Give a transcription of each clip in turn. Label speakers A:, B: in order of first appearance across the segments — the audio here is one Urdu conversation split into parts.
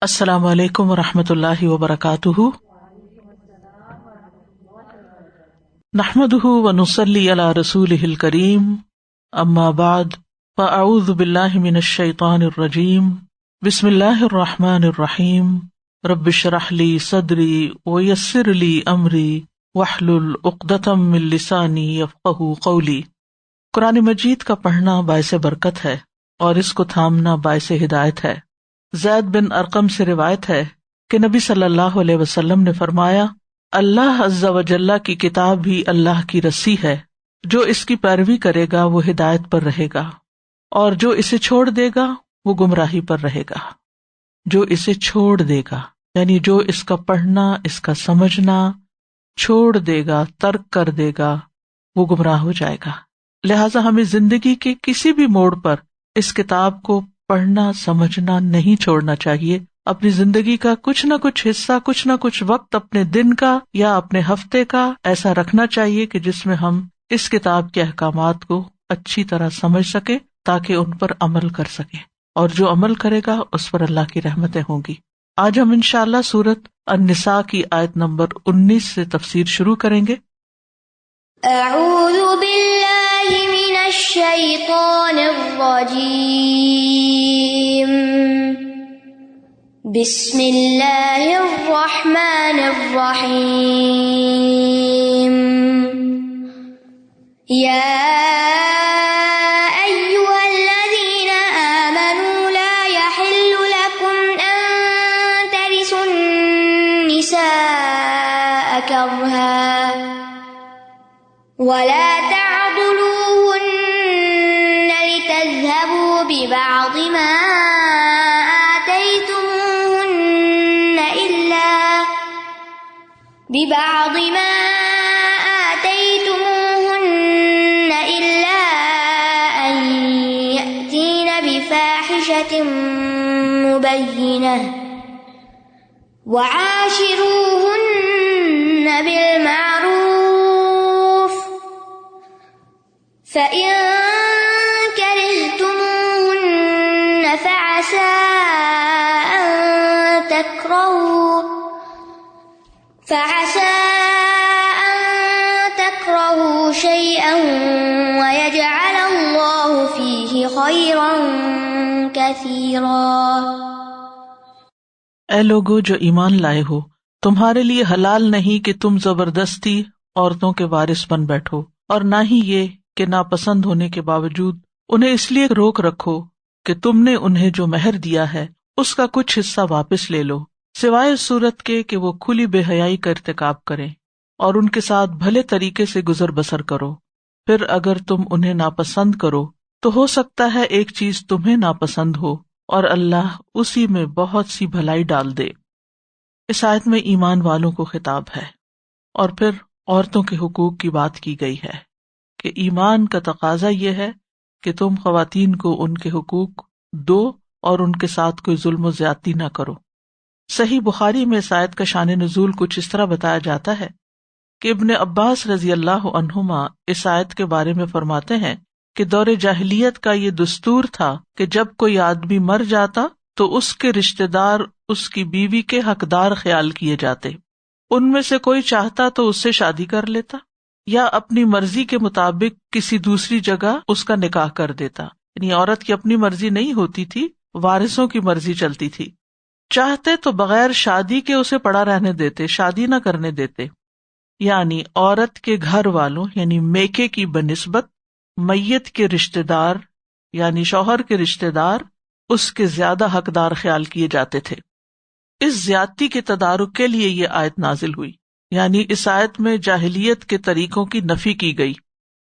A: السلام علیکم ورحمۃ اللہ وبرکاتہ، نحمده ونصلی علی رسولہ الکریم، اما بعد فاعوذ باللہ من الشیطان الرجیم، بسم اللہ الرحمن الرحیم، رب اشرح لی صدری ویسر لی امری واحلل عقدۃ من لسانی یفقہوا قولی۔ قرآن مجید کا پڑھنا باعث برکت ہے اور اس کو تھامنا باعث ہدایت ہے۔ زید بن ارقم سے روایت ہے کہ نبی صلی اللہ علیہ وسلم نے فرمایا، اللہ عز و جل کی کتاب بھی اللہ کی رسی ہے، جو اس کی پیروی کرے گا وہ ہدایت پر رہے گا، اور جو اسے چھوڑ دے گا وہ گمراہی پر رہے گا۔ جو اسے چھوڑ دے گا یعنی جو اس کا پڑھنا، اس کا سمجھنا چھوڑ دے گا، ترک کر دے گا، وہ گمراہ ہو جائے گا۔ لہٰذا ہمیں زندگی کے کسی بھی موڑ پر اس کتاب کو پڑھنا سمجھنا نہیں چھوڑنا چاہیے۔ اپنی زندگی کا کچھ نہ کچھ حصہ، کچھ نہ کچھ وقت اپنے دن کا یا اپنے ہفتے کا ایسا رکھنا چاہیے کہ جس میں ہم اس کتاب کے احکامات کو اچھی طرح سمجھ سکیں تاکہ ان پر عمل کر سکیں، اور جو عمل کرے گا اس پر اللہ کی رحمتیں ہوں گی۔ آج ہم انشاءاللہ سورۃ النساء کی آیت نمبر 19 سے تفسیر شروع کریں گے۔
B: اعوذ باللہ من الشیطان الرجیم، بسم اللہ الرحمن الرحیم، یا ایہا الذین آمنوا لا یحل لکم ان ترثوا النساء کرہا ولا تعضلوهن لتذهبوا ببعض ما آتيتموهن إلا أن يأتين بفاحشة مبينة وعاشروهن بالمعروف فإن كرهتموهن فعسى أن تكرهوا شيئا ويجعل الله فيه خيرا كثيرا۔
A: اے لوگو جو ایمان لائے ہو، تمہارے لیے حلال نہیں کہ تم زبردستی عورتوں کے وارث بن بیٹھو، اور نہ ہی یہ کہ ناپسند ہونے کے باوجود انہیں اس لیے روک رکھو کہ تم نے انہیں جو مہر دیا ہے اس کا کچھ حصہ واپس لے لو، سوائے اس صورت کے کہ وہ کھلی بے حیائی کا ارتکاب کریں، اور ان کے ساتھ بھلے طریقے سے گزر بسر کرو۔ پھر اگر تم انہیں ناپسند کرو تو ہو سکتا ہے ایک چیز تمہیں ناپسند ہو، اور اللہ اسی میں بہت سی بھلائی ڈال دے۔ اس آیت میں ایمان والوں کو خطاب ہے، اور پھر عورتوں کے حقوق کی بات کی گئی ہے کہ ایمان کا تقاضا یہ ہے کہ تم خواتین کو ان کے حقوق دو اور ان کے ساتھ کوئی ظلم و زیادتی نہ کرو۔ صحیح بخاری میں اس آیت کا شان نزول کچھ اس طرح بتایا جاتا ہے کہ ابن عباس رضی اللہ عنہما اس آیت کے بارے میں فرماتے ہیں کہ دور جاہلیت کا یہ دستور تھا کہ جب کوئی آدمی مر جاتا تو اس کے رشتہ دار اس کی بیوی کے حقدار خیال کیے جاتے، ان میں سے کوئی چاہتا تو اس سے شادی کر لیتا یا اپنی مرضی کے مطابق کسی دوسری جگہ اس کا نکاح کر دیتا، یعنی عورت کی اپنی مرضی نہیں ہوتی تھی، وارثوں کی مرضی چلتی تھی۔ چاہتے تو بغیر شادی کے اسے پڑا رہنے دیتے، شادی نہ کرنے دیتے، یعنی عورت کے گھر والوں یعنی میکے کی بنسبت میت کے رشتہ دار یعنی شوہر کے رشتہ دار اس کے زیادہ حقدار خیال کیے جاتے تھے۔ اس زیادتی کے تدارک کے لیے یہ آیت نازل ہوئی، یعنی اس آیت میں جاہلیت کے طریقوں کی نفی کی گئی۔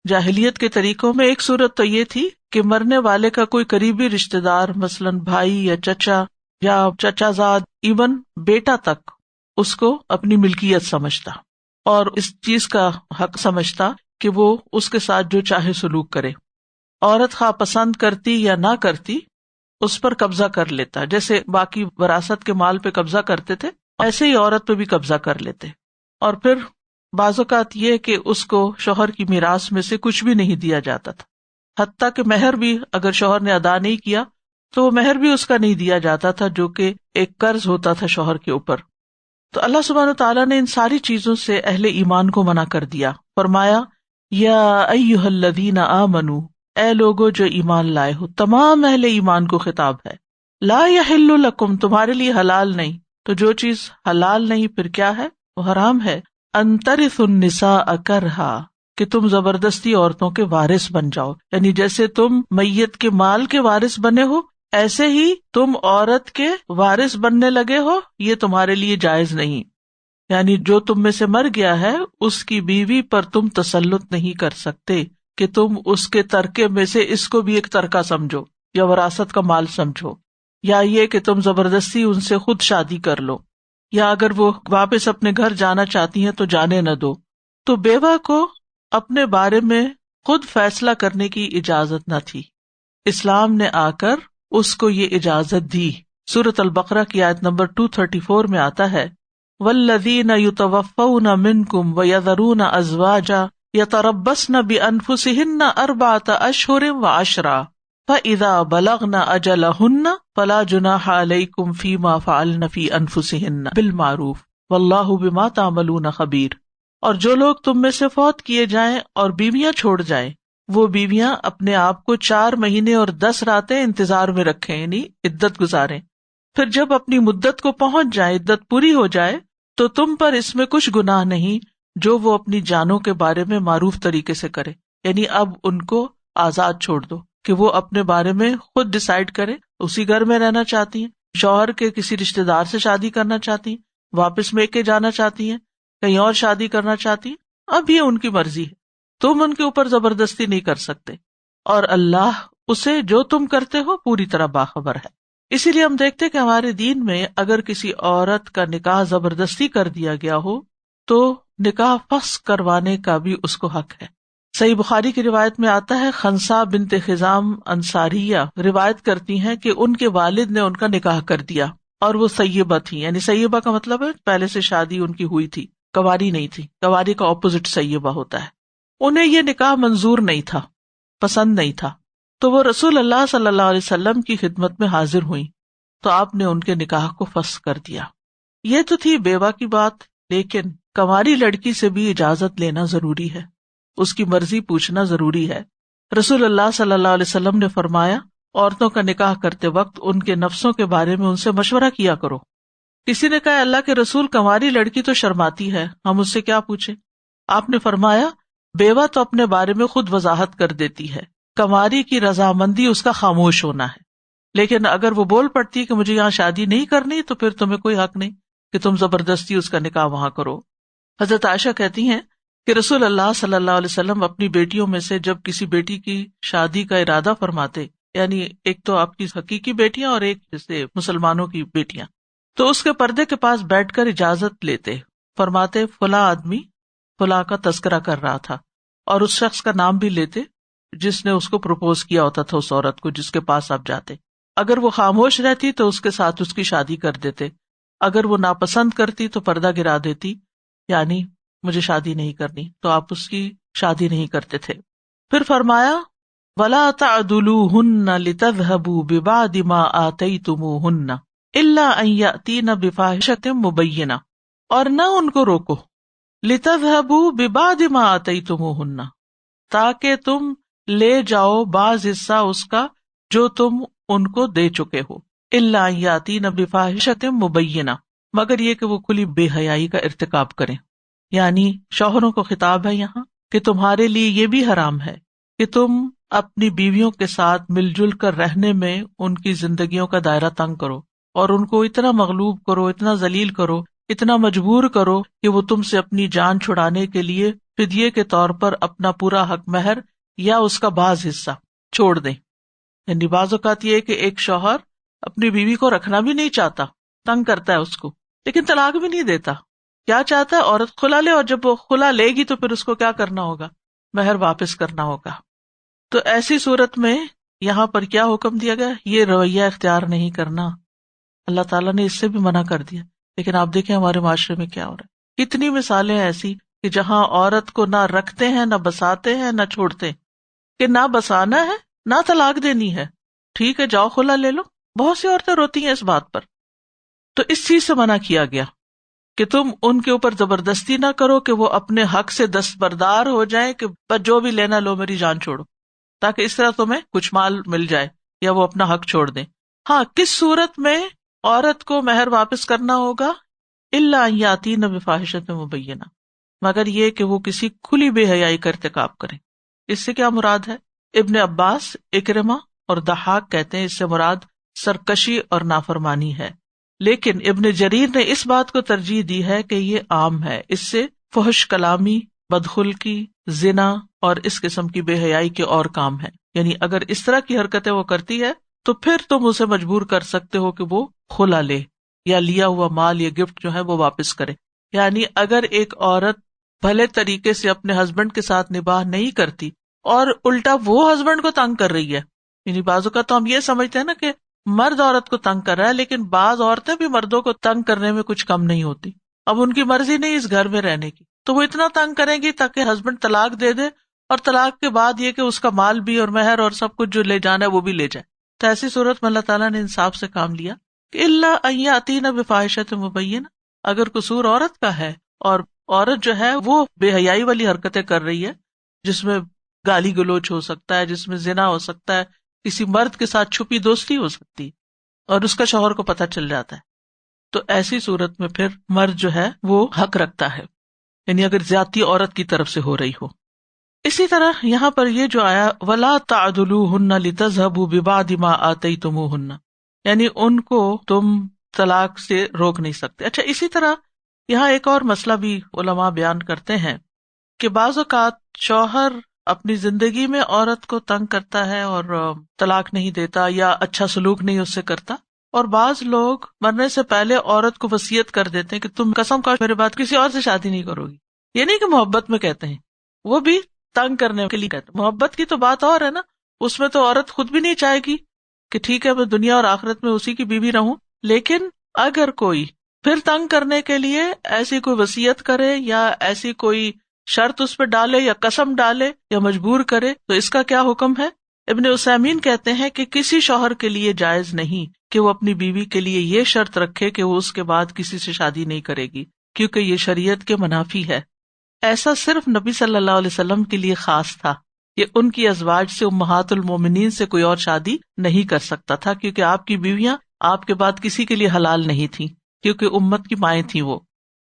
A: جاہلیت کے طریقوں میں ایک صورت تو یہ تھی کہ مرنے والے کا کوئی قریبی رشتہ دار مثلاً بھائی یا چچا زاد، ایون بیٹا تک اس کو اپنی ملکیت سمجھتا اور اس چیز کا حق سمجھتا کہ وہ اس کے ساتھ جو چاہے سلوک کرے۔ عورت خواہ پسند کرتی یا نہ کرتی اس پر قبضہ کر لیتا، جیسے باقی وراثت کے مال پہ قبضہ کرتے تھے ایسے ہی عورت پہ بھی قبضہ کر لیتے، اور پھر بعض اوقات یہ کہ اس کو شوہر کی میراث میں سے کچھ بھی نہیں دیا جاتا تھا، حتیٰ کہ مہر بھی اگر شوہر نے ادا نہیں کیا تو وہ مہر بھی اس کا نہیں دیا جاتا تھا جو کہ ایک قرض ہوتا تھا شوہر کے اوپر. تو اللہ سبحانہ تعالیٰ نے ان ساری چیزوں سے اہل ایمان کو منع کر دیا. فرمایا یا ایھا الذین آمنوا، اے لوگو جو ایمان لائے ہو، تمام اہل ایمان کو خطاب ہے. لا یحل لکم، تمہارے لیے حلال نہیں. تو جو چیز حلال نہیں پھر کیا ہے؟ وہ حرام ہے. ان ترثوا النساء کرہا، کہ تم زبردستی عورتوں کے وارث بن جاؤ. یعنی جیسے تم میت کے مال کے وارث بنے ہو، ایسے ہی تم عورت کے وارث بننے لگے ہو، یہ تمہارے لیے جائز نہیں. یعنی جو تم میں سے مر گیا ہے اس کی بیوی پر تم تسلط نہیں کر سکتے کہ تم اس کے ترکے میں سے اس کو بھی ایک ترکہ سمجھو یا وراثت کا مال سمجھو، یا یہ کہ تم زبردستی ان سے خود شادی کر لو، یا اگر وہ واپس اپنے گھر جانا چاہتی ہیں تو جانے نہ دو. تو بیوہ کو اپنے بارے میں خود فیصلہ کرنے کی اجازت نہ تھی. اسلام نے آ کر اس کو یہ اجازت دی. سورۃ البقرہ کی آیت نمبر 234 میں آتا ہے والذین یتوفون منکم ویذرون ازواجا یتربصن بانفسہن 4 اشہر و10 فاذا بلغن اجلہن فلا جناح علیکم فیما فعلن فی انفسہن بالمعروف واللہ بما تعملون خبیر. اور جو لوگ تم میں سے فوت کیے جائیں اور بیویاں چھوڑ جائیں، وہ بیویاں اپنے آپ کو 4 مہینے اور 10 راتیں انتظار میں رکھیں، یعنی عدت گزاریں. پھر جب اپنی مدت کو پہنچ جائے، عدت پوری ہو جائے، تو تم پر اس میں کچھ گناہ نہیں جو وہ اپنی جانوں کے بارے میں معروف طریقے سے کرے. یعنی اب ان کو آزاد چھوڑ دو کہ وہ اپنے بارے میں خود ڈیسائیڈ کرے. اسی گھر میں رہنا چاہتی ہیں، شوہر کے کسی رشتہ دار سے شادی کرنا چاہتی ہیں، واپس میں کے جانا چاہتی ہیں، کہیں اور شادی کرنا چاہتی ہیں، اب یہ ان کی مرضی ہے، تم ان کے اوپر زبردستی نہیں کر سکتے. اور اللہ اسے جو تم کرتے ہو پوری طرح باخبر ہے. اسی لیے ہم دیکھتے کہ ہمارے دین میں اگر کسی عورت کا نکاح زبردستی کر دیا گیا ہو تو نکاح فسخ کروانے کا بھی اس کو حق ہے. صحیح بخاری کی روایت میں آتا ہے، خنسا بنت خزام انصاریہ روایت کرتی ہیں کہ ان کے والد نے ان کا نکاح کر دیا اور وہ سیبہ تھی. یعنی سیبہ کا مطلب ہے پہلے سے شادی ان کی ہوئی تھی، کنواری نہیں تھی. کنواری کا اپوزٹ سیبہ ہوتا ہے. انہیں یہ نکاح منظور نہیں تھا، پسند نہیں تھا. تو وہ رسول اللہ صلی اللہ علیہ وسلم کی خدمت میں حاضر ہوئیں تو آپ نے ان کے نکاح کو فسخ کر دیا. یہ تو تھی بیوہ کی بات، لیکن کنواری لڑکی سے بھی اجازت لینا ضروری ہے، اس کی مرضی پوچھنا ضروری ہے. رسول اللہ صلی اللہ علیہ وسلم نے فرمایا، عورتوں کا نکاح کرتے وقت ان کے نفسوں کے بارے میں ان سے مشورہ کیا کرو. کسی نے کہا، اللہ کے رسول، کنواری لڑکی تو شرماتی ہے، ہم اس سے کیا پوچھیں؟ آپ نے فرمایا، بیوہ تو اپنے بارے میں خود وضاحت کر دیتی ہے، کنواری کی رضامندی اس کا خاموش ہونا ہے. لیکن اگر وہ بول پڑتی ہے کہ مجھے یہاں شادی نہیں کرنی، تو پھر تمہیں کوئی حق نہیں کہ تم زبردستی اس کا نکاح وہاں کرو. حضرت عائشہ کہتی ہیں کہ رسول اللہ صلی اللہ علیہ وسلم اپنی بیٹیوں میں سے جب کسی بیٹی کی شادی کا ارادہ فرماتے، یعنی ایک تو آپ کی حقیقی بیٹیاں اور ایک جیسے مسلمانوں کی بیٹیاں، تو اس کے پردے کے پاس بیٹھ کر اجازت لیتے. فرماتے، فلاں آدمی فلاں کا تذکرہ کر رہا تھا، اور اس شخص کا نام بھی لیتے جس نے اس کو پروپوز کیا ہوتا تھا، اس عورت کو جس کے پاس آپ جاتے. اگر وہ خاموش رہتی تو اس کے ساتھ اس کی شادی کر دیتے، اگر وہ ناپسند کرتی تو پردہ گرا دیتی، یعنی مجھے شادی نہیں کرنی، تو آپ اس کی شادی نہیں کرتے تھے. پھر فرمایا، وَلَا تَعْضُلُوهُنَّ لِتَذْهَبُوا بِبَعْضِ مَا آتَيْتُمُوهُنَّ إِلَّا أَن يَأْتِينَ بِفَاحِشَةٍ مُبَيِّنَةٍ، اور نہ ان کو روکو، لِتَذْهَبُوا بِبَعْضِ مَا آتَيْتُمُوهُنَّ، تاکہ تم لے جاؤ بعض حصہ اس کا جو تم ان کو دے چکے ہو. إِلَّا أَن يَأْتِينَ بِفَاحِشَةٍ مُبَيِّنَةٍ، مگر یہ کہ وہ کھلی بے حیائی کا ارتکاب کریں. یعنی شوہروں کو خطاب ہے یہاں کہ تمہارے لیے یہ بھی حرام ہے کہ تم اپنی بیویوں کے ساتھ مل جل کر رہنے میں ان کی زندگیوں کا دائرہ تنگ کرو، اور ان کو اتنا مغلوب کرو، اتنا ذلیل کرو، اتنا مجبور کرو کہ وہ تم سے اپنی جان چھڑانے کے لیے فدیے کے طور پر اپنا پورا حق مہر یا اس کا بعض حصہ چھوڑ دیں. یعنی بعض اوقات یہ کہ ایک شوہر اپنی بیوی کو رکھنا بھی نہیں چاہتا، تنگ کرتا ہے اس کو، لیکن طلاق بھی نہیں دیتا. کیا چاہتا ہے؟ عورت خلا لے، اور جب وہ خلا لے گی تو پھر اس کو کیا کرنا ہوگا؟ مہر واپس کرنا ہوگا. تو ایسی صورت میں یہاں پر کیا حکم دیا گیا؟ یہ رویہ اختیار نہیں کرنا. اللہ تعالیٰ نے اس سے بھی منع کر دیا. لیکن آپ دیکھیں ہمارے معاشرے میں کیا ہو رہا ہے. کتنی مثالیں ایسی کہ جہاں عورت کو نہ رکھتے ہیں، نہ بساتے ہیں، نہ چھوڑتے، کہ نہ بسانا ہے نہ طلاق دینی ہے. ٹھیک ہے جاؤ خلا لے لو. بہت سی عورتیں روتی ہیں اس بات پر. تو اس چیز سے منع کیا گیا کہ تم ان کے اوپر زبردستی نہ کرو کہ وہ اپنے حق سے دستبردار ہو جائیں کہ بس جو بھی لینا لو میری جان چھوڑو، تاکہ اس طرح تمہیں کچھ مال مل جائے یا وہ اپنا حق چھوڑ دیں. ہاں، کس صورت میں عورت کو مہر واپس کرنا ہوگا؟ الا ان یاتین بفاحشۃ مبینہ، مگر یہ کہ وہ کسی کھلی بے حیائی کا ارتکاب کریں. اس سے کیا مراد ہے؟ ابن عباس، اکرمہ اور ضحاک کہتے ہیں اس سے مراد سرکشی اور نافرمانی ہے، لیکن ابن جریر نے اس بات کو ترجیح دی ہے کہ یہ عام ہے. اس سے فحش کلامی، بدخلقی، زنا اور اس قسم کی بے حیائی کے اور کام ہیں. یعنی اگر اس طرح کی حرکتیں وہ کرتی ہے تو پھر تم اسے مجبور کر سکتے ہو کہ وہ خلا لے یا لیا ہوا مال یا گفٹ جو ہے وہ واپس کرے. یعنی اگر ایک عورت بھلے طریقے سے اپنے ہسبینڈ کے ساتھ نباہ نہیں کرتی اور الٹا وہ ہسبینڈ کو تنگ کر رہی ہے، یعنی بعض اوقات تو ہم یہ سمجھتے ہیں نا کہ مرد عورت کو تنگ کر رہا ہے، لیکن بعض عورتیں بھی مردوں کو تنگ کرنے میں کچھ کم نہیں ہوتی. اب ان کی مرضی نہیں اس گھر میں رہنے کی تو وہ اتنا تنگ کریں گی تاکہ ہسبینڈ طلاق دے دے، اور طلاق کے بعد یہ کہ اس کا مال بھی اور مہر اور سب کچھ جو لے جانا ہے وہ بھی لے جائے. تو ایسی صورت میں اللہ تعالیٰ نے انصاف سے کام لیا کہ الا ان یاتین بفاحشۃ مبینہ، اگر قصور عورت کا ہے اور عورت جو ہے وہ بے حیائی والی حرکتیں کر رہی ہے جس میں گالی گلوچ ہو سکتا ہے، جس میں زنا ہو سکتا ہے، کسی مرد کے ساتھ چھپی دوستی ہو سکتی اور اس کا شوہر کو پتہ چل جاتا ہے، تو ایسی صورت میں پھر مرد جو ہے وہ حق رکھتا ہے، یعنی اگر زیادتی عورت کی طرف سے ہو رہی ہو. اسی طرح یہاں پر یہ جو آیا وَلَا تَعْضُلُوهُنَّ لِتَذْهَبُوا بِبَعْضِ مَا آتَيْتُمُوهُنَّ، یعنی ان کو تم طلاق سے روک نہیں سکتے. اچھا، اسی طرح یہاں ایک اور مسئلہ بھی علماء بیان کرتے ہیں کہ بعض اوقات شوہر اپنی زندگی میں عورت کو تنگ کرتا ہے اور طلاق نہیں دیتا یا اچھا سلوک نہیں اس سے کرتا، اور بعض لوگ مرنے سے پہلے عورت کو وصیت کر دیتے ہیں کہ تم قسم کھاؤ میرے بعد کسی اور سے شادی نہیں کرو گی. یہ نہیں کہ محبت میں کہتے ہیں، وہ بھی تنگ کرنے کے لیے کہتے ہیں. محبت کی تو بات اور ہے نا، اس میں تو عورت خود بھی نہیں چاہے گی کہ ٹھیک ہے میں دنیا اور آخرت میں اسی کی بیوی رہوں، لیکن اگر کوئی پھر تنگ کرنے کے لیے ایسی کوئی وصیت کرے یا ایسی کوئی شرط اس پہ ڈالے یا قسم ڈالے یا مجبور کرے تو اس کا کیا حکم ہے؟ ابن عثیمین کہتے ہیں کہ کسی شوہر کے لیے جائز نہیں کہ وہ اپنی بیوی کے لیے یہ شرط رکھے کہ وہ اس کے بعد کسی سے شادی نہیں کرے گی، کیونکہ یہ شریعت کے منافی ہے. ایسا صرف نبی صلی اللہ علیہ وسلم کے لیے خاص تھا کہ ان کی ازواج سے امہات المومنین سے کوئی اور شادی نہیں کر سکتا تھا، کیونکہ آپ کی بیویاں آپ کے بعد کسی کے لیے حلال نہیں تھیں، کیونکہ امت کی مائیں تھیں وہ.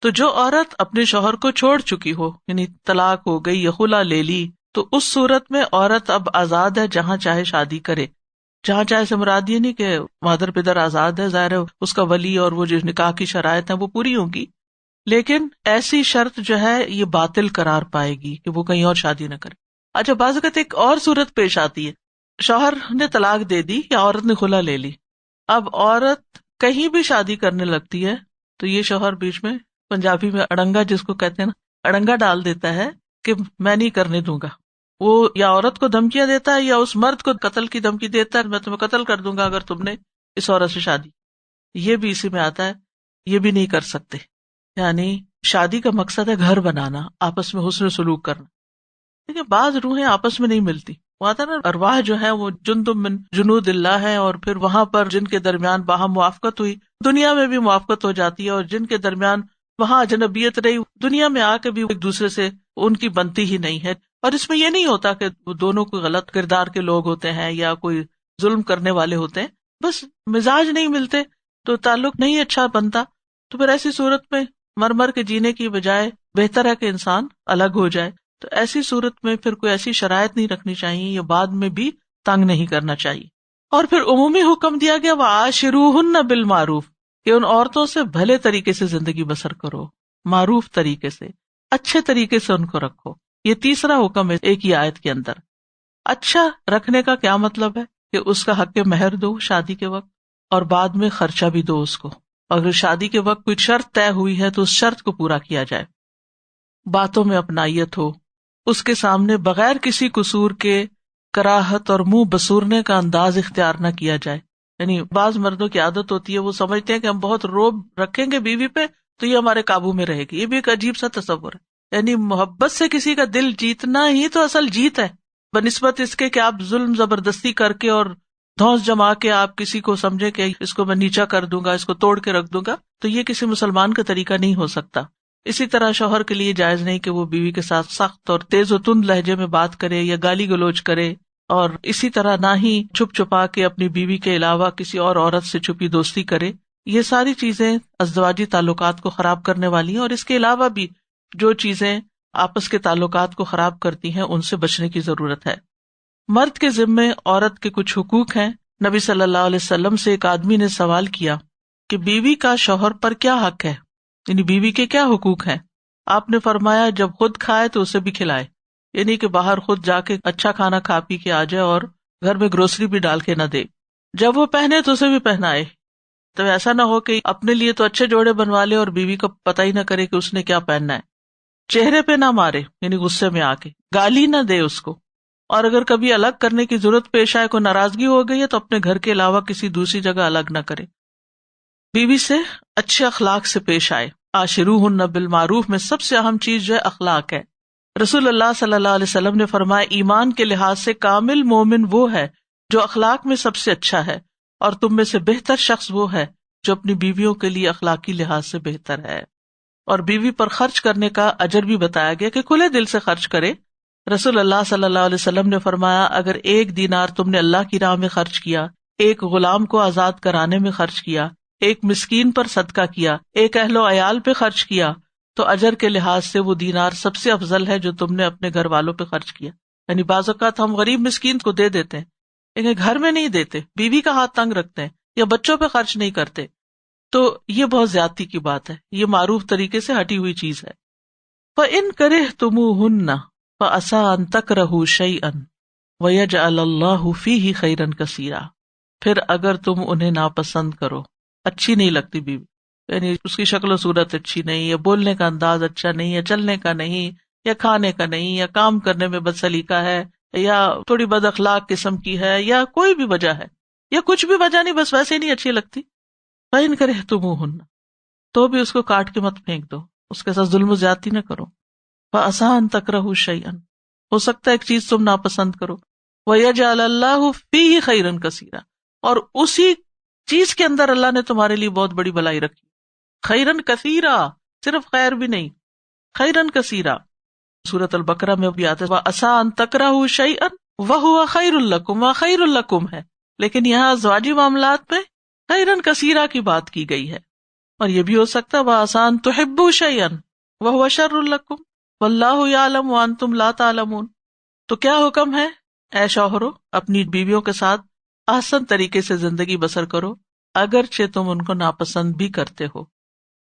A: تو جو عورت اپنے شوہر کو چھوڑ چکی ہو، یعنی طلاق ہو گئی یا خلا لے لی، تو اس صورت میں عورت اب آزاد ہے، جہاں چاہے شادی کرے. جہاں چاہے سے مراد یہ نہیں کہ مادر پدر آزاد ہے، ظاہر ہے اس کا ولی اور وہ جو نکاح کی شرائط ہیں وہ پوری ہوگی، لیکن ایسی شرط جو ہے یہ باطل قرار پائے گی کہ وہ کہیں اور شادی نہ کرے. اچھا، بعض اوقات ایک اور صورت پیش آتی ہے، شوہر نے طلاق دے دی یا عورت نے خلا لے لی، اب عورت کہیں بھی شادی کرنے لگتی ہے تو یہ شوہر بیچ میں، پنجابی میں اڑنگا جس کو کہتے ہیں نا، اڑنگا ڈال دیتا ہے کہ میں نہیں کرنے دوں گا. وہ یا عورت کو دھمکیاں دیتا ہے یا اس مرد کو قتل کی دھمکی دیتا ہے، میں تمہیں قتل کر دوں گا اگر تم نے اس عورت سے شادی. یہ بھی اسی میں آتا ہے، یہ بھی نہیں کر سکتے. یعنی شادی کا مقصد ہے گھر بنانا، آپس میں حسن سلوک کرنا. لیکن بعض روحیں آپس میں نہیں ملتی، وہ آتا نا ارواح جو ہے وہ جند من جنود اللہ ہے، اور پھر وہاں پر جن کے درمیان باہم موافقت ہوئی، دنیا میں بھی موافقت ہو جاتی ہے، اور جن کے درمیان وہاں اجنبیت رہی، دنیا میں آ کے بھی ایک دوسرے سے ان کی بنتی ہی نہیں ہے. اور اس میں یہ نہیں ہوتا کہ وہ دونوں کوئی غلط کردار کے لوگ ہوتے ہیں یا کوئی ظلم کرنے والے ہوتے ہیں، بس مزاج نہیں ملتے تو تعلق نہیں اچھا بنتا. تو پھر ایسی صورت میں مر مر کے جینے کی بجائے بہتر ہے کہ انسان الگ ہو جائے. تو ایسی صورت میں پھر کوئی ایسی شرائط نہیں رکھنی چاہیے یا بعد میں بھی تنگ نہیں کرنا چاہیے. اور پھر عمومی حکم دیا گیا وَعَاشِرُوهُنَّ بِالْمَعْرُوفِ کہ ان عورتوں سے بھلے طریقے سے زندگی بسر کرو، معروف طریقے سے، اچھے طریقے سے ان کو رکھو. یہ تیسرا حکم ہے ایک ہی آیت کے اندر. اچھا رکھنے کا کیا مطلب ہے؟ کہ اس کا حق مہر دو شادی کے وقت، اور بعد میں خرچہ بھی دو اس کو. اگر شادی کے وقت کوئی شرط طے ہوئی ہے تو اس شرط کو پورا کیا جائے. باتوں میں اپنائیت ہو، اس کے سامنے بغیر کسی قصور کے کراہت اور منہ بسورنے کا انداز اختیار نہ کیا جائے. یعنی بعض مردوں کی عادت ہوتی ہے، وہ سمجھتے ہیں کہ ہم بہت روب رکھیں گے بیوی پہ تو یہ ہمارے قابو میں رہے گی. یہ بھی ایک عجیب سا تصور ہے. یعنی محبت سے کسی کا دل جیتنا ہی تو اصل جیت ہے، بنسبت اس کے کہ آپ ظلم زبردستی کر کے اور دھونس جما کے آپ کسی کو سمجھے کہ اس کو میں نیچا کر دوں گا، اس کو توڑ کے رکھ دوں گا، تو یہ کسی مسلمان کا طریقہ نہیں ہو سکتا۔ اسی طرح شوہر کے لیے جائز نہیں کہ وہ بیوی کے ساتھ سخت اور تیز و تند لہجے میں بات کرے یا گالی گلوچ کرے، اور اسی طرح نہ ہی چھپ چھپا کے اپنی بیوی کے علاوہ کسی اور عورت سے چھپی دوستی کرے۔ یہ ساری چیزیں ازدواجی تعلقات کو خراب کرنے والی ہیں، اور اس کے علاوہ بھی جو چیزیں آپس کے تعلقات کو خراب کرتی ہیں ان سے بچنے کی ضرورت ہے۔ مرد کے ذمے عورت کے کچھ حقوق ہیں۔ نبی صلی اللہ علیہ وسلم سے ایک آدمی نے سوال کیا کہ بیوی کا شوہر پر کیا حق ہے، یعنی بیوی کے کیا حقوق ہیں؟ آپ نے فرمایا جب خود کھائے تو اسے بھی کھلائے، یعنی کہ باہر خود جا کے اچھا کھانا کھا پی کے آ جائے اور گھر میں گروسری بھی ڈال کے نہ دے۔ جب وہ پہنے تو اسے بھی پہنائے، تو ایسا نہ ہو کہ اپنے لیے تو اچھے جوڑے بنوا لے اور بیوی کو پتہ ہی نہ کرے کہ اس نے کیا پہننا ہے۔ چہرے پہ نہ مارے، یعنی غصے میں آ کے گالی نہ دے اس کو، اور اگر کبھی الگ کرنے کی ضرورت پیش آئے، کوئی ناراضگی ہو گئی ہے تو اپنے گھر کے علاوہ کسی دوسری جگہ الگ نہ کرے۔ بیوی سے اچھے اخلاق سے پیش آئے۔ عاشروہن بالمعروف میں سب سے اہم چیز جو ہے اخلاق ہے۔ رسول اللہ صلی اللہ علیہ وسلم نے فرمایا ایمان کے لحاظ سے کامل مومن وہ ہے جو اخلاق میں سب سے اچھا ہے، اور تم میں سے بہتر شخص وہ ہے جو اپنی بیویوں کے لیے اخلاقی لحاظ سے بہتر ہے۔ اور بیوی پر خرچ کرنے کا اجر بھی بتایا گیا کہ کھلے دل سے خرچ کرے۔ رسول اللہ صلی اللہ علیہ وسلم نے فرمایا اگر 1 دینار تم نے اللہ کی راہ میں خرچ کیا، 1 غلام کو آزاد کرانے میں خرچ کیا، 1 مسکین پر صدقہ کیا، 1 اہل و عیال پہ خرچ کیا، تو اجر کے لحاظ سے وہ دینار سب سے افضل ہے جو تم نے اپنے گھر والوں پہ خرچ کیا۔ یعنی بعض اوقات ہم غریب مسکین کو دے دیتے ہیں لیکن گھر میں نہیں دیتے، بیوی کا ہاتھ تنگ رکھتے ہیں یا بچوں پہ خرچ نہیں کرتے، تو یہ بہت زیادتی کی بات ہے، یہ معروف طریقے سے ہٹی ہوئی چیز ہے۔ فَإِن كَرِهْتُمُوهُنَّ فَعَسَىٰ أَن تَكْرَهُوا شَيْئًا وَيَجْعَلَ اللَّهُ فِيهِ خَيْرًا كَثِيرًا، پھر اگر تم انہیں ناپسند کرو، اچھی نہیں لگتی بیوی، یعنی اس کی شکل و صورت اچھی نہیں، یا بولنے کا انداز اچھا نہیں، یا چلنے کا نہیں، یا کھانے کا نہیں، یا کام کرنے میں بد سلیقہ ہے، یا تھوڑی بد اخلاق قسم کی ہے، یا کوئی بھی وجہ ہے، یا کچھ بھی وجہ نہیں، بس ویسے ہی نہیں اچھی لگتی، فَإِن كَرِهْتُمُوهُنَّ تو بھی اس کو کاٹ کے مت پھینک دو، اس کے ساتھ ظلم و زیادتی نہ کرو۔ فَعَسَىٰ أَن تَكْرَهُوا شَيْئًا ہو سکتا ہے ایک چیز تم ناپسند کرو، وَيَجْعَلَ اللَّهُ فِيهِ خَيْرًا كَثِيرًا اور اسی چیز کے اندر اللہ نے تمہارے لیے بہت بڑی بھلائی رکھی، خیرن کثیرا، صرف خیر بھی نہیں، خیرن کثیرا۔ سورۃ البقرہ میں بھی آتا ہے وَعَسَىٰ أَن تَكْرَهُوا شَيْئًا وَهُوَ خَيْرٌ لَكُمْ وَخَيْرٌ لَكُمْ ہے، لیکن یہاں ازواجی معاملات میں خیرن کثیرا کی بات کی گئی ہے۔ اور یہ بھی ہو سکتا ہے وَعَسَىٰ أَن تُحِبُّوا شَيْئًا وَهُوَ شَرٌّ لَكُمْ وَاللَّهُ يَعْلَمُ وَأَنتُمْ لَا تَعْلَمُونَ۔ تو کیا حکم ہے؟ اے شوہرو اپنی بیویوں کے ساتھ احسن طریقے سے زندگی بسر کرو، اگرچہ تم ان کو ناپسند بھی کرتے ہو،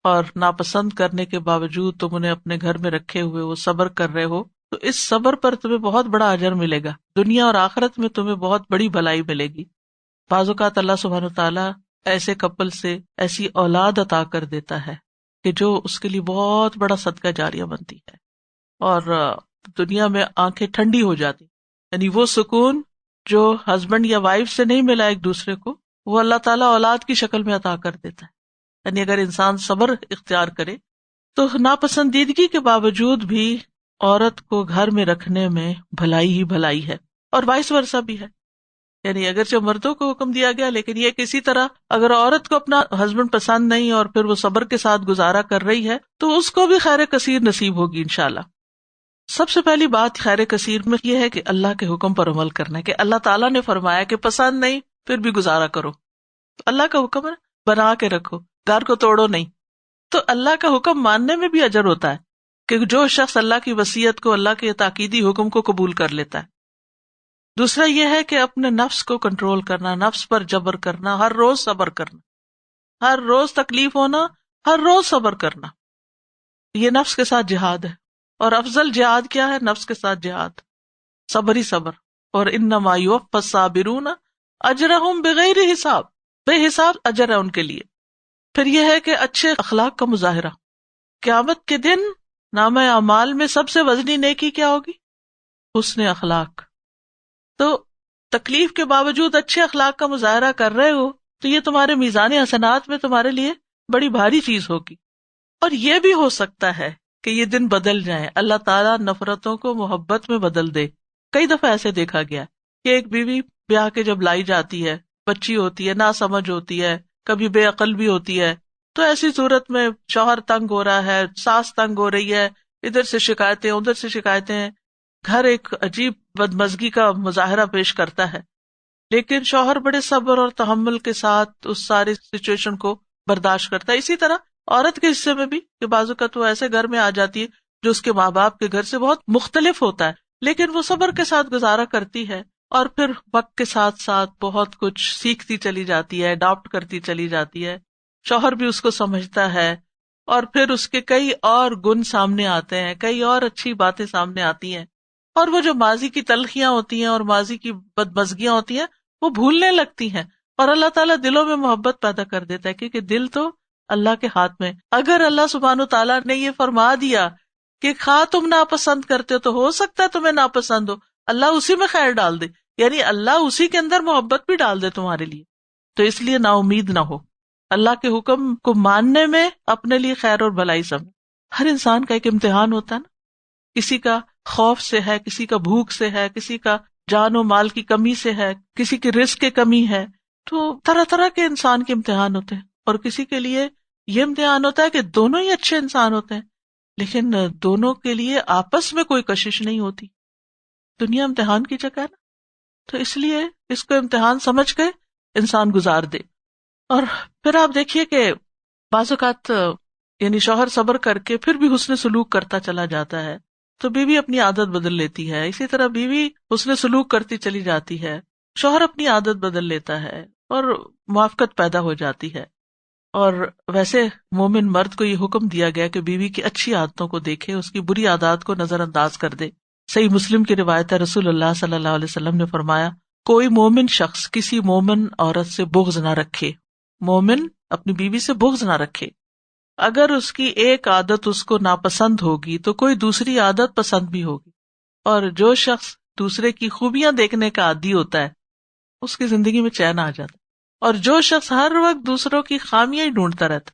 A: اور ناپسند کرنے کے باوجود تم انہیں اپنے گھر میں رکھے ہوئے وہ صبر کر رہے ہو، تو اس صبر پر تمہیں بہت بڑا اجر ملے گا، دنیا اور آخرت میں تمہیں بہت بڑی بھلائی ملے گی۔ بعض اوقات اللہ سبحانہ وتعالیٰ ایسے کپل سے ایسی اولاد عطا کر دیتا ہے کہ جو اس کے لیے بہت بڑا صدقہ جاریہ بنتی ہے، اور دنیا میں آنکھیں ٹھنڈی ہو جاتی، یعنی وہ سکون جو ہسبینڈ یا وائف سے نہیں ملا ایک دوسرے کو، وہ اللہ تعالیٰ اولاد کی شکل میں عطا کر دیتا ہے۔ یعنی اگر انسان صبر اختیار کرے تو ناپسندیدگی کے باوجود بھی عورت کو گھر میں رکھنے میں بھلائی ہی بھلائی ہے، اور وائس ورثہ بھی ہے۔ یعنی اگرچہ مردوں کو حکم دیا گیا، لیکن یہ کسی طرح اگر عورت کو اپنا ہسبینڈ پسند نہیں اور پھر وہ صبر کے ساتھ گزارا کر رہی ہے تو اس کو بھی خیر کثیر نصیب ہوگی انشاءاللہ۔ سب سے پہلی بات خیر کثیر میں یہ ہے کہ اللہ کے حکم پر عمل کرنا ہے، کہ اللہ تعالیٰ نے فرمایا کہ پسند نہیں پھر بھی گزارا کرو، اللہ کا حکم ہے بنا کے رکھو، گھر کو توڑو نہیں۔ تو اللہ کا حکم ماننے میں بھی اجر ہوتا ہے کہ جو شخص اللہ کی وصیت کو، اللہ کے تاکیدی حکم کو قبول کر لیتا ہے۔ دوسرا یہ ہے کہ اپنے نفس کو کنٹرول کرنا، نفس پر جبر کرنا، ہر روز صبر کرنا، ہر روز تکلیف ہونا، ہر روز صبر کرنا، یہ نفس کے ساتھ جہاد ہے۔ اور افضل جہاد کیا ہے؟ نفس کے ساتھ جہاد، صبر ہی صبر۔ اور انما یوفی الصابرون اجرہم بغیر حساب، بے حساب اجر ہے ان کے لیے۔ پھر یہ ہے کہ اچھے اخلاق کا مظاہرہ، قیامت کے دن نامہ اعمال میں سب سے وزنی نیکی کیا ہوگی؟ حسن اخلاق۔ تو تکلیف کے باوجود اچھے اخلاق کا مظاہرہ کر رہے ہو تو یہ تمہارے میزان حسنات میں تمہارے لیے بڑی بھاری چیز ہوگی۔ اور یہ بھی ہو سکتا ہے کہ یہ دن بدل جائیں، اللہ تعالیٰ نفرتوں کو محبت میں بدل دے۔ کئی دفعہ ایسے دیکھا گیا کہ ایک بیوی بیاہ کے جب لائی جاتی ہے، بچی ہوتی ہے، ناسمجھ ہوتی ہے، کبھی بے عقل بھی ہوتی ہے، تو ایسی صورت میں شوہر تنگ ہو رہا ہے، ساس تنگ ہو رہی ہے، ادھر سے شکایتیں ادھر سے شکایتیں، گھر ایک عجیب بدمزگی کا مظاہرہ پیش کرتا ہے، لیکن شوہر بڑے صبر اور تحمل کے ساتھ اس ساری سچویشن کو برداشت کرتا ہے. اسی طرح عورت کے حصے میں بھی کہ بعض اوقات وہ ایسے گھر میں آ جاتی ہے جو اس کے ماں باپ کے گھر سے بہت مختلف ہوتا ہے، لیکن وہ صبر کے ساتھ گزارا کرتی ہے، اور پھر وقت کے ساتھ ساتھ بہت کچھ سیکھتی چلی جاتی ہے، اڈاپٹ کرتی چلی جاتی ہے، شوہر بھی اس کو سمجھتا ہے، اور پھر اس کے کئی اور گن سامنے آتے ہیں، کئی اور اچھی باتیں سامنے آتی ہیں، اور وہ جو ماضی کی تلخیاں ہوتی ہیں اور ماضی کی بدمزگیاں ہوتی ہیں وہ بھولنے لگتی ہیں، اور اللہ تعالیٰ دلوں میں محبت پیدا کر دیتا ہے، کیونکہ دل تو اللہ کے ہاتھ میں. اگر اللہ سبحانہ تعالیٰ نے یہ فرما دیا کہ خواہ تم ناپسند کرتے ہو تو ہو سکتا ہے تمہیں ناپسند ہو، اللہ اسی میں خیر ڈال دے، یعنی اللہ اسی کے اندر محبت بھی ڈال دے تمہارے لیے. تو اس لیے نا امید نہ ہو، اللہ کے حکم کو ماننے میں اپنے لیے خیر اور بھلائی سمجھ. ہر انسان کا ایک امتحان ہوتا ہے نا، کسی کا خوف سے ہے، کسی کا بھوک سے ہے، کسی کا جان و مال کی کمی سے ہے، کسی کی رزق کی کمی ہے، تو طرح طرح کے انسان کے امتحان ہوتے ہیں. اور کسی کے لیے یہ امتحان ہوتا ہے کہ دونوں ہی اچھے انسان ہوتے ہیں، لیکن دونوں کے لیے آپس میں کوئی کشش نہیں ہوتی. دنیا امتحان کی جگہ ہے نا، تو اس لیے اس کو امتحان سمجھ کے انسان گزار دے. اور پھر آپ دیکھیے کہ بعض اوقات یعنی شوہر صبر کر کے پھر بھی حسن سلوک کرتا چلا جاتا ہے تو بیوی اپنی عادت بدل لیتی ہے، اسی طرح بیوی حسن سلوک کرتی چلی جاتی ہے، شوہر اپنی عادت بدل لیتا ہے اور موافقت پیدا ہو جاتی ہے. اور ویسے مومن مرد کو یہ حکم دیا گیا کہ بیوی کی اچھی عادتوں کو دیکھے، اس کی بری عادات کو نظر انداز کر دے. صحیح مسلم کی روایت ہے، رسول اللہ صلی اللہ علیہ وسلم نے فرمایا، کوئی مومن شخص کسی مومن عورت سے بغض نہ رکھے، مومن اپنی بیوی سے بغض نہ رکھے. اگر اس کی ایک عادت اس کو ناپسند ہوگی تو کوئی دوسری عادت پسند بھی ہوگی. اور جو شخص دوسرے کی خوبیاں دیکھنے کا عادی ہوتا ہے اس کی زندگی میں چین آ جاتا ہے، اور جو شخص ہر وقت دوسروں کی خامیاں ہی ڈھونڈتا رہتا،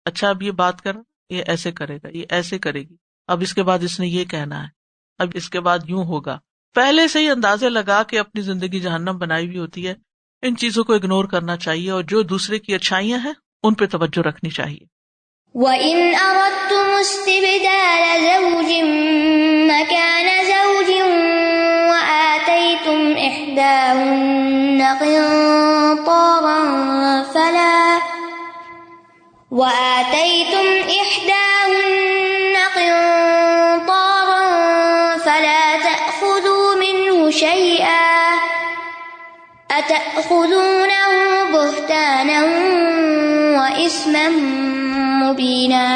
A: اچھا اب یہ بات کر، یہ ایسے کرے گا، یہ ایسے کرے گی، اب اس کے بعد اس نے یہ کہنا ہے، اب اس کے بعد یوں ہوگا، پہلے سے ہی اندازے لگا کے اپنی زندگی جہنم بنائی ہوئی ہوتی ہے. ان چیزوں کو اگنور کرنا چاہیے اور جو دوسرے کی اچھائیاں ہیں ان پہ توجہ رکھنی چاہیے.
B: وَإِنْ أَرَدْتُمُ اسْتِبْدَالَ زَوْجٍ مَّكَانَ زَوْجٍ وَآتَيْتُمْ إِحْدَاهُنَّ قِنطَارًا فَلَا تَأْخُذُوا مِنْهُ شَيْئًا أَتَأْخُذُونَهُ بُهْتَانًا وَإِثْمًا مُبِينًا.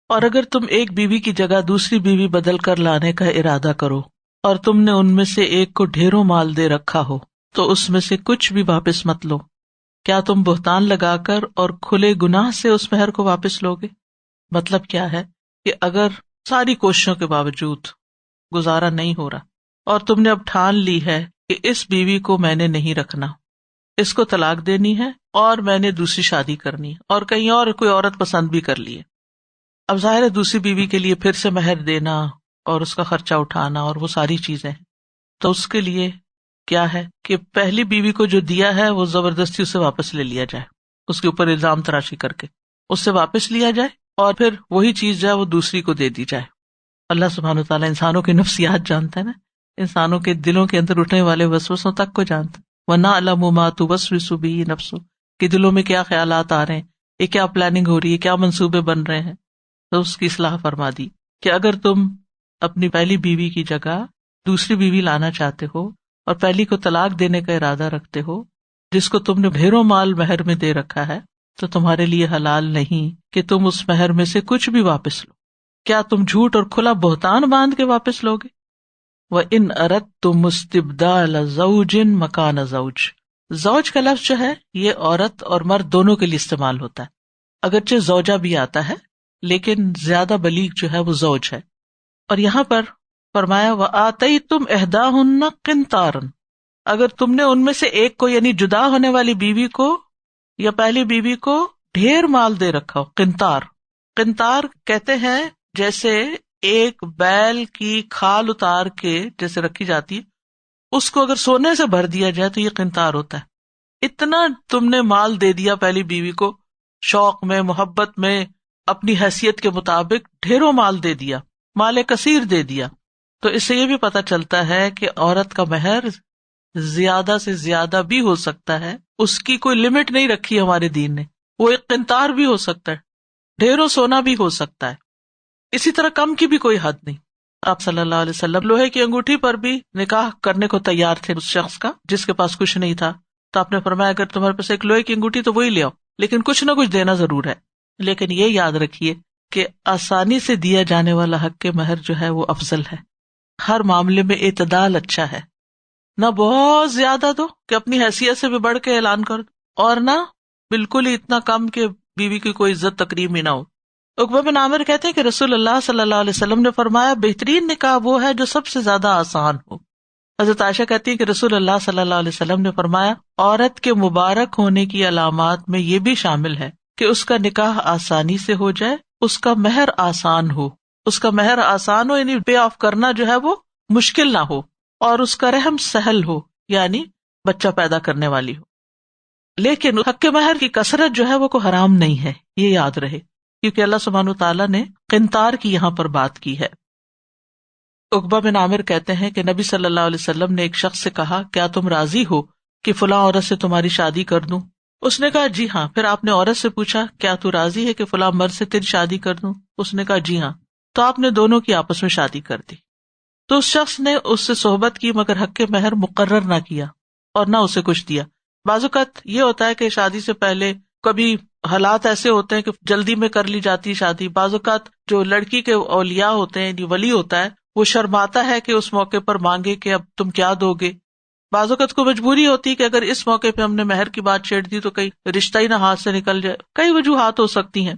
A: اور اگر تم ایک بیوی کی جگہ دوسری بیوی بدل کر لانے کا ارادہ کرو اور تم نے ان میں سے ایک کو ڈھیروں مال دے رکھا ہو تو اس میں سے کچھ بھی واپس مت لو. کیا تم بہتان لگا کر اور کھلے گناہ سے اس مہر کو واپس لو گے؟ مطلب کیا ہے کہ اگر ساری کوششوں کے باوجود گزارا نہیں ہو رہا اور تم نے اب ٹھان لی ہے کہ اس بیوی کو میں نے نہیں رکھنا، اس کو طلاق دینی ہے اور میں نے دوسری شادی کرنی ہے اور کہیں اور کوئی عورت پسند بھی کر لی ہے. اب ظاہر ہے دوسری بیوی کے لیے پھر سے مہر دینا اور اس کا خرچہ اٹھانا اور وہ ساری چیزیں ہیں، تو اس کے لیے کیا ہے کہ پہلی بیوی کو جو دیا ہے وہ زبردستی اسے واپس لے لیا جائے، اس کے اوپر الزام تراشی کر کے اس سے واپس لیا جائے اور پھر وہی چیز جو ہے وہ دوسری کو دے دی جائے. اللہ سبحانہ وتعالیٰ انسانوں کی نفسیات جانتا ہے نا، انسانوں کے دلوں کے اندر اٹھنے والے وسوسوں تک کو جانتا ہے. وَنَعْلَمُ مَا تُوَسْوِسُ بِهِ نَفْسُهُ، کہ دلوں میں کیا خیالات آ رہے ہیں، یہ کیا پلاننگ ہو رہی ہے، کیا منصوبے بن رہے ہیں. تو اس کی اصلاح فرما دی کہ اگر تم اپنی پہلی بیوی کی جگہ دوسری بیوی لانا چاہتے ہو اور پہلی کو طلاق دینے کا ارادہ رکھتے ہو جس کو تم نے ڈھیروں مال مہر میں دے رکھا ہے، تو تمہارے لیے حلال نہیں کہ تم اس مہر میں سے کچھ بھی واپس لو. کیا تم جھوٹ اور کھلا بہتان باندھ کے واپس لوگے؟ وَإِنْ أَرَدْتُمُ اسْتِبْدَالَ زَوْجٍ مَكَانَ زَوْجٍ، زوج کا لفظ جو ہے یہ عورت اور مرد دونوں کے لیے استعمال ہوتا ہے، اگرچہ زوجہ بھی آتا ہے لیکن زیادہ بلیغ جو ہے وہ زوج ہے. اور یہاں پر فرمایا وَآتَيْتُمْ إِحْدَاهُنَّ قِنطَارًا، اگر تم نے ان میں سے ایک کو یعنی جدا ہونے والی بیوی کو یا پہلی بیوی کو ڈھیر مال دے رکھا ہو. قنطار، قنطار کہتے ہیں جیسے ایک بیل کی کھال اتار کے جیسے رکھی جاتی ہے اس کو اگر سونے سے بھر دیا جائے تو یہ قنطار ہوتا ہے. اتنا تم نے مال دے دیا پہلی بیوی کو، شوق میں، محبت میں، اپنی حیثیت کے مطابق ڈھیروں مال دے دیا، مال کثیر دے دیا. تو اس سے یہ بھی پتہ چلتا ہے کہ عورت کا مہر زیادہ سے زیادہ بھی ہو سکتا ہے، اس کی کوئی لمٹ نہیں رکھی ہمارے دین نے. وہ ایک قنطار بھی ہو سکتا ہے، ڈھیروں سونا بھی ہو سکتا ہے. اسی طرح کم کی بھی کوئی حد نہیں. آپ صلی اللہ علیہ وسلم لوہے کی انگوٹھی پر بھی نکاح کرنے کو تیار تھے اس شخص کا جس کے پاس کچھ نہیں تھا. تو آپ نے فرمایا اگر تمہارے پاس ایک لوہے کی انگوٹھی تو وہی لے آؤ، لیکن کچھ نہ کچھ دینا ضرور ہے. لیکن یہ یاد رکھیے کہ آسانی سے دیا جانے والا حق کے مہر جو ہے وہ افضل ہے. ہر معاملے میں اعتدال اچھا ہے، نہ بہت زیادہ دو کہ اپنی حیثیت سے بھی بڑھ کے اعلان کر دو، اور نہ بالکل ہی اتنا کم کہ بیوی کی کوئی عزت تکریم ہی نہ ہو. عقبہ بن عامر کہتے ہیں کہ رسول اللہ صلی اللہ علیہ وسلم نے فرمایا بہترین نکاح وہ ہے جو سب سے زیادہ آسان ہو. حضرت عائشہ کہتی ہے کہ رسول اللہ صلی اللہ علیہ وسلم نے فرمایا عورت کے مبارک ہونے کی علامات میں یہ بھی شامل ہے کہ اس کا نکاح آسانی سے ہو جائے، اس کا مہر آسان ہو. اس کا مہر آسان ہو یعنی پے آف کرنا جو ہے وہ مشکل نہ ہو، اور اس کا رحم سہل ہو یعنی بچہ پیدا کرنے والی ہو. لیکن حق مہر کی کثرت جو ہے وہ کوئی حرام نہیں ہے، یہ یاد رہے، کیونکہ اللہ سبحانہ تعالیٰ نے قنطار کی یہاں پر بات کی ہے. عقبہ بن عامر کہتے ہیں کہ نبی صلی اللہ علیہ وسلم نے ایک شخص سے کہا کیا تم راضی ہو کہ فلاں عورت سے تمہاری شادی کر دوں؟ اس نے کہا جی ہاں. پھر آپ نے عورت سے پوچھا کیا تو راضی ہے کہ فلاں مرد سے تیری شادی کر دوں؟ اس نے کہا جی ہاں. تو آپ نے دونوں کی آپس میں شادی کر دی. تو اس شخص نے اس سے صحبت کی مگر حق مہر مقرر نہ کیا اور نہ اسے کچھ دیا. بعض اوقات یہ ہوتا ہے کہ شادی سے پہلے کبھی حالات ایسے ہوتے ہیں کہ جلدی میں کر لی جاتی شادی. بعض اوقات جو لڑکی کے اولیاء ہوتے ہیں، جو ولی ہوتا ہے، وہ شرماتا ہے کہ اس موقع پر مانگے کہ اب تم کیا دو گے. بعض اوقات کو مجبوری ہوتی ہے کہ اگر اس موقع پہ ہم نے مہر کی بات چھیڑ دی تو کہیں رشتہ ہی نہ ہاتھ سے نکل جائے. کئی وجوہات ہو سکتی ہیں.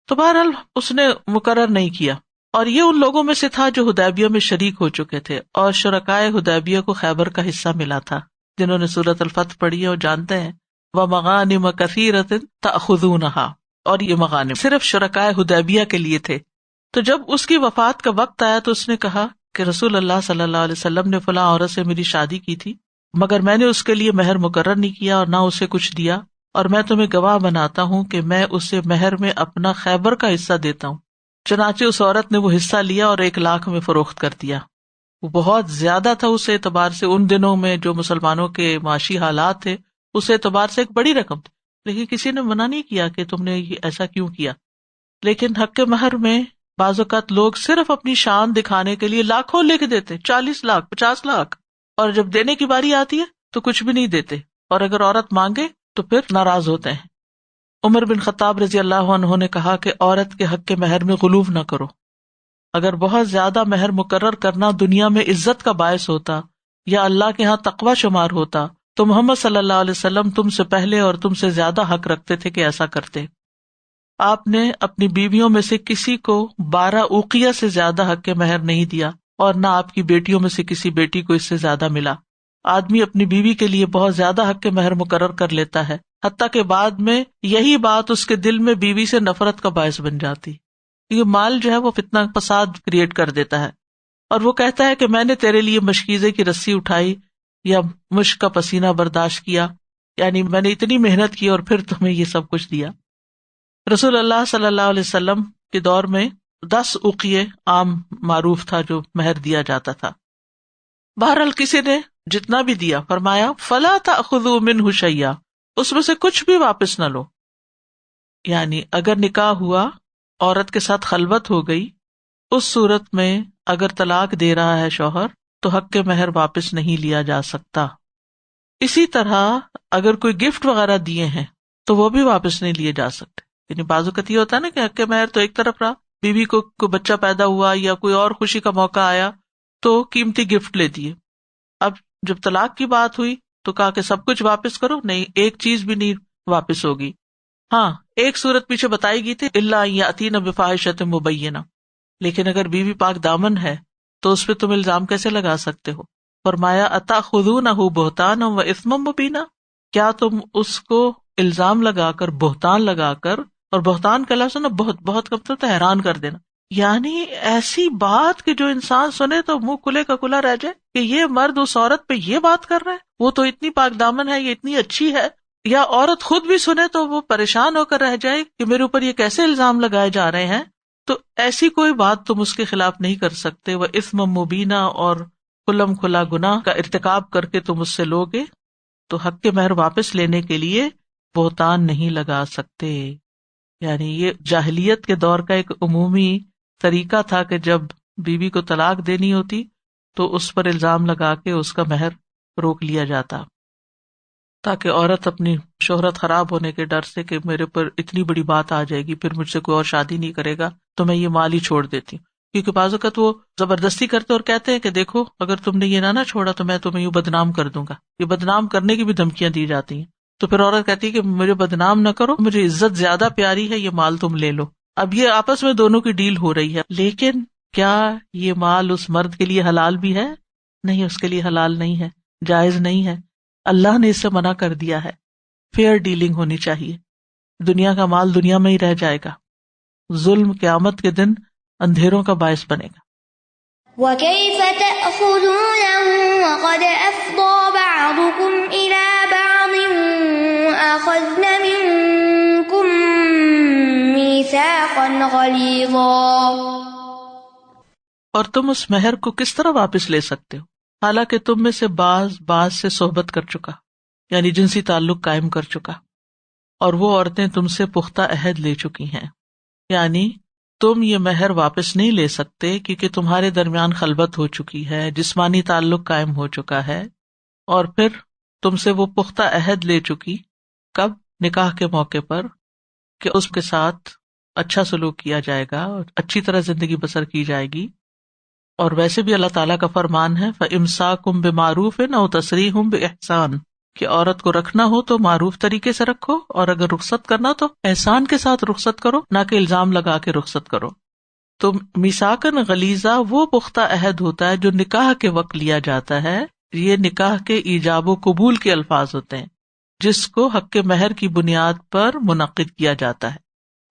A: تو بہرحال اس نے مقرر نہیں کیا. اور یہ ان لوگوں میں سے تھا جو حدیبیہ میں شریک ہو چکے تھے، اور شرکائے حدیبیہ کو خیبر کا حصہ ملا تھا. جنہوں نے سورۃ الفتح پڑھی ہے وہ جانتے ہیں وَمَغَانِمَ كَثِيرَةٍ تَأْخُذُونَهَا، اور یہ مغانم صرف شرکائے حدیبیہ کے لیے تھے. تو جب اس کی وفات کا وقت آیا تو اس نے کہا کہ رسول اللہ صلی اللہ علیہ وسلم نے فلاں عورت سے میری شادی کی تھی، مگر میں نے اس کے لیے مہر مقرر نہیں کیا اور نہ اسے کچھ دیا، اور میں تمہیں گواہ بناتا ہوں کہ میں اسے مہر میں اپنا خیبر کا حصہ دیتا ہوں. چنانچہ اس عورت نے وہ حصہ لیا اور 1,00,000 میں فروخت کر دیا. وہ بہت زیادہ تھا اس اعتبار سے، ان دنوں میں جو مسلمانوں کے معاشی حالات تھے اس اعتبار سے ایک بڑی رقم تھی. لیکن کسی نے منع نہیں کیا کہ تم نے ایسا کیوں کیا. لیکن حق مہر میں بعض اوقات لوگ صرف اپنی شان دکھانے کے لیے لاکھوں لکھ دیتے، 40 لاکھ 50 لاکھ، اور جب دینے کی باری آتی ہے تو کچھ بھی نہیں دیتے، اور اگر عورت مانگے تو پھر ناراض ہوتے ہیں. عمر بن خطاب رضی اللہ عنہ نے کہا کہ عورت کے حق کے مہر میں غلو نہ کرو. اگر بہت زیادہ مہر مقرر کرنا دنیا میں عزت کا باعث ہوتا یا اللہ کے ہاں تقوی شمار ہوتا تو محمد صلی اللہ علیہ وسلم تم سے پہلے اور تم سے زیادہ حق رکھتے تھے کہ ایسا کرتے. آپ نے اپنی بیویوں میں سے کسی کو 12 اوقیہ سے زیادہ حق کے مہر نہیں دیا، اور نہ آپ کی بیٹیوں میں سے کسی بیٹی کو اس سے زیادہ ملا. آدمی اپنی بیوی کے لیے بہت زیادہ حق کے مہر مقرر کر لیتا ہے، حتیٰ کہ بعد میں یہی بات اس کے دل میں بیوی سے نفرت کا باعث بن جاتی. یہ مال جو ہے وہ فتنہ فساد کریٹ کر دیتا ہے، اور وہ کہتا ہے کہ میں نے تیرے لیے مشکیزے کی رسی اٹھائی یا مشک کا پسینہ برداشت کیا، یعنی میں نے اتنی محنت کی اور پھر تمہیں یہ سب کچھ دیا. رسول اللہ صلی اللہ علیہ وسلم کے دور میں 10 اوقیے عام معروف تھا جو مہر دیا جاتا تھا. بہرحال کسی نے جتنا بھی دیا فرمایا فلا تأخذوا منہ شیئا، اس میں سے کچھ بھی واپس نہ لو. یعنی اگر نکاح ہوا، عورت کے ساتھ خلوت ہو گئی، اس صورت میں اگر طلاق دے رہا ہے شوہر تو حق کے مہر واپس نہیں لیا جا سکتا. اسی طرح اگر کوئی گفٹ وغیرہ دیے ہیں تو وہ بھی واپس نہیں لیے جا سکتے. یعنی بعض اوقات یہ ہوتا ہے نا کہ حق کے مہر تو ایک طرف رہا، بیوی کو کوئی بچہ پیدا ہوا یا کوئی اور خوشی کا موقع آیا تو قیمتی گفٹ لے دیے. اب جب طلاق کی بات ہوئی تو کہا کہ سب کچھ واپس کرو، نہیں، ایک چیز بھی نہیں واپس ہوگی. ہاں، ایک صورت پیچھے بتائی گئی تھی الا یاتین بفاحشۃ مبینہ، لیکن اگر بیوی پاک دامن ہے تو اس پہ تم الزام کیسے لگا سکتے ہو؟ فرمایا اتاخذونہ بہتانا و اثما مبینا، کیا تم اس کو الزام لگا کر، بہتان لگا کر، اور بہتان کا لفظ نا بہت بہت کا مطلب حیران کر دینا، یعنی ایسی بات کہ جو انسان سنے تو منہ کھلے کا کھلا رہ جائے. کہ یہ مرد اس عورت پہ یہ بات کر رہا ہے، وہ تو اتنی پاک دامن ہے، یہ اتنی اچھی ہے. یا عورت خود بھی سنے تو وہ پریشان ہو کر رہ جائے کہ میرے اوپر یہ کیسے الزام لگائے جا رہے ہیں. تو ایسی کوئی بات تم اس کے خلاف نہیں کر سکتے. وہ اثم مبینہ، اور کھلم کھلا گناہ کا ارتکاب کر کے تم اس سے لوگے تو حق کے مہر واپس لینے کے لیے بہتان نہیں لگا سکتے. یعنی یہ جاہلیت کے دور کا ایک عمومی طریقہ تھا کہ جب بیوی کو طلاق دینی ہوتی تو اس پر الزام لگا کے اس کا مہر روک لیا جاتا، تاکہ عورت اپنی شہرت خراب ہونے کے ڈر سے کہ میرے پر اتنی بڑی بات آ جائے گی، پھر مجھ سے کوئی اور شادی نہیں کرے گا تو میں یہ مال ہی چھوڑ دیتی ہوں. کیونکہ بعض اوقات وہ زبردستی کرتے اور کہتے ہیں کہ دیکھو اگر تم نے یہ نہ چھوڑا تو میں تمہیں یوں بدنام کر دوں گا. یہ بدنام کرنے کی بھی دھمکیاں دی جاتی ہیں. تو پھر عورت کہتی ہے کہ مجھے بدنام نہ کرو، مجھے عزت زیادہ پیاری ہے، یہ مال تم لے لو. اب یہ آپس میں دونوں کی ڈیل ہو رہی ہے، لیکن کیا یہ مال اس مرد کے لیے حلال بھی ہے؟ نہیں، اس کے لیے حلال نہیں ہے، جائز نہیں ہے. اللہ نے اس سے منع کر دیا ہے. فیئر ڈیلنگ ہونی چاہیے. دنیا کا مال دنیا میں ہی رہ جائے گا، ظلم قیامت کے دن اندھیروں کا باعث بنے گا.
B: وَكَيْفَ تَأْخُذُونَهُ وَقَدْ أَفْضَىٰ بَعْضُكُمْ إِلَىٰ بَعْضٍ وَأَخَذْنَ مِنكُم مِّيثَاقًا غَلِيظًا.
A: اور تم اس مہر کو کس طرح واپس لے سکتے ہو حالانکہ تم میں سے بعض سے صحبت کر چکا، یعنی جنسی تعلق قائم کر چکا، اور وہ عورتیں تم سے پختہ عہد لے چکی ہیں. یعنی تم یہ مہر واپس نہیں لے سکتے کیونکہ تمہارے درمیان خلوت ہو چکی ہے، جسمانی تعلق قائم ہو چکا ہے، اور پھر تم سے وہ پختہ عہد لے چکی. کب؟ نکاح کے موقع پر، کہ اس کے ساتھ اچھا سلوک کیا جائے گا اور اچھی طرح زندگی بسر کی جائے گی. اور ویسے بھی اللہ تعالیٰ کا فرمان ہے فَإِمْسَاكُمْ بِمَعْرُوفٍ أَوْ تَسْرِيحٌ بِإِحْسَانٍ، کہ عورت کو رکھنا ہو تو معروف طریقے سے رکھو، اور اگر رخصت کرنا تو احسان کے ساتھ رخصت کرو، نہ کہ الزام لگا کے رخصت کرو. تو میثاقاً غلیظہ وہ پختہ عہد ہوتا ہے جو نکاح کے وقت لیا جاتا ہے. یہ نکاح کے ایجاب و قبول کے الفاظ ہوتے ہیں جس کو حق کے مہر کی بنیاد پر منعقد کیا جاتا ہے.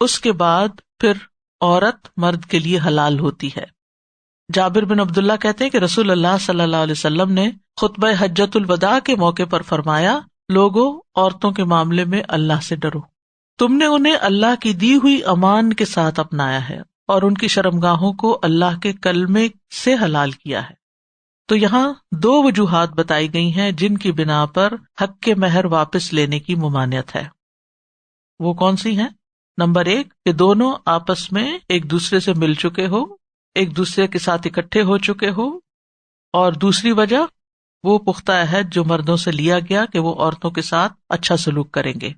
A: اس کے بعد پھر عورت مرد کے لیے حلال ہوتی ہے. جابر بن عبداللہ کہتے ہیں کہ رسول اللہ صلی اللہ علیہ وسلم نے خطبہ حجۃ الوداع کے موقع پر فرمایا، لوگوں عورتوں کے معاملے میں اللہ سے ڈرو، تم نے انہیں اللہ کی دی ہوئی امان کے ساتھ اپنایا ہے اور ان کی شرمگاہوں کو اللہ کے کلمے سے حلال کیا ہے. تو یہاں دو وجوہات بتائی گئی ہیں جن کی بنا پر حق کے مہر واپس لینے کی ممانعت ہے. وہ کون سی ہیں؟ نمبر 1 کہ دونوں آپس میں ایک دوسرے سے مل چکے ہو، ایک دوسرے کے ساتھ اکٹھے ہو چکے ہو، اور دوسری وجہ وہ پختہ عہد جو مردوں سے لیا گیا کہ وہ عورتوں کے ساتھ اچھا سلوک کریں گے.